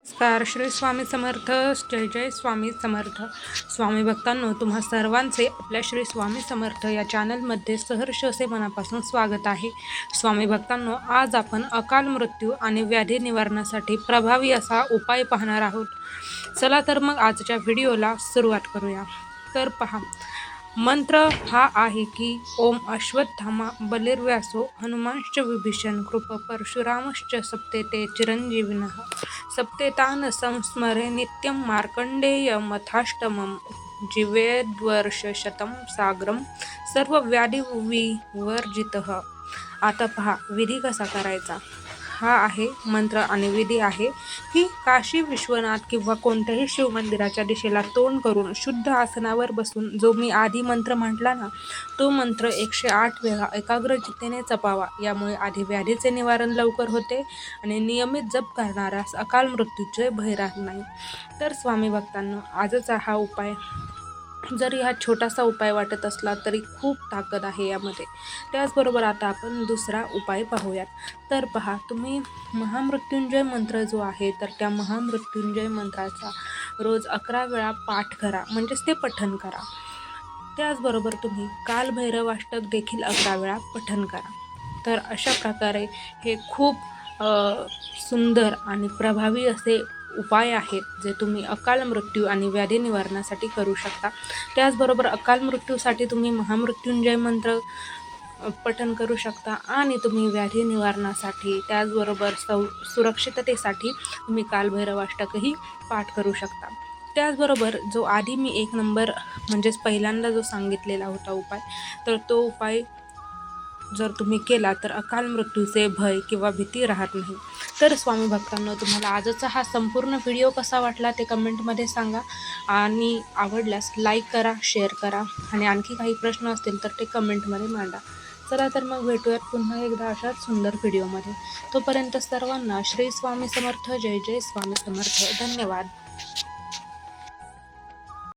नमस्कार. श्री स्वामी समर्थ. जय जय स्वामी समर्थ. स्वामी भक्तांनो, तुम्हा सर्वांचे आपल्या श्री स्वामी समर्थ या चॅनलमध्ये सहर्ष असे मनापासून स्वागत आहे. स्वामी भक्तांनो, आज आपण अकाल मृत्यू आणि व्याधी निवारणासाठी प्रभावी असा उपाय पाहणार आहोत. चला तर मग आजच्या व्हिडिओला सुरुवात करूया. तर पहा, मंत्र हा आहे की ओम अश्वत्थामा बलिर्व्यासो हनुमांश्च विभीषण कृप परशुरामश्च सप्तेते चिरंजीविनः सप्तेतान् संस्मरे नित्यं मार्कंडेय मथाष्टमं जीवेद्वर्षशतं साग्रम सर्वव्याधी विवर्जितः. आता पहा विधी कसा करायचा. हा आहे मंत्र आणि विधी आहे की काशी विश्वनाथ किंवा कोणत्याही शिवमंदिराच्या दिशेला तोंड करून शुद्ध आसनावर बसून जो मी आधी मंत्र म्हटला ना, तो मंत्र 108 वेळा एकाग्रचित्तेने जपावा. यामुळे आधी व्याधीचे निवारण लवकर होते आणि नियमित जप करणाऱ्यास अकाल मृत्यूचे भय राहत नाही. तर स्वामी भक्तांनो, आजचा हा उपाय जरी हा छोटासा उपाय वाटत असला तरी खूप ताकद आहे यामध्ये. त्याचबरोबर आता आपण दुसरा उपाय पाहूयात. तर पहा, तुम्ही महामृत्युंजय मंत्र जो आहे तर त्या महामृत्युंजय मंत्राचा रोज 11 वेळा पाठ करा, म्हणजेच ते पठण करा. त्याचबरोबर तुम्ही कालभैरवाष्टक देखील 11 वेळा पठण करा. तर अशा प्रकारे हे खूप सुंदर आणि प्रभावी असे उपाय आहेत जे तुम्ही अकाल मृत्यू आणि व्याधी निवारणासाठी करू शकता. त्याचबरोबर अकाल मृत्यूसाठी तुम्ही महामृत्युंजय मंत्र पठण करू शकता आणि तुम्ही व्याधी निवारणासाठी त्याचबरोबर सुरक्षिततेसाठी तुम्ही कालभैरवाष्टकही पाठ करू शकता. त्याचबरोबर जो आधी मी 1 नंबर म्हणजेच पहिल्यांदा जो सांगितलेला होता उपाय, तर तो उपाय जर तुम्ही केला तर अकाल मृत्यूचे भय किंवा भीती राहत नाही. तर स्वामी भक्तांनो, तुम्हाला आजचा हा संपूर्ण व्हिडिओ कसा वाटला ते कमेंटमध्ये सांगा आणि आवडल्यास लाईक करा, शेअर करा आणि आणखी काही प्रश्न असतील तर ते कमेंटमध्ये मांडा. चला तर मग भेटूयात पुन्हा एकदा अशाच सुंदर व्हिडिओमध्ये. तोपर्यंत सर्वांना श्री स्वामी समर्थ. जय जय स्वामी समर्थ. धन्यवाद.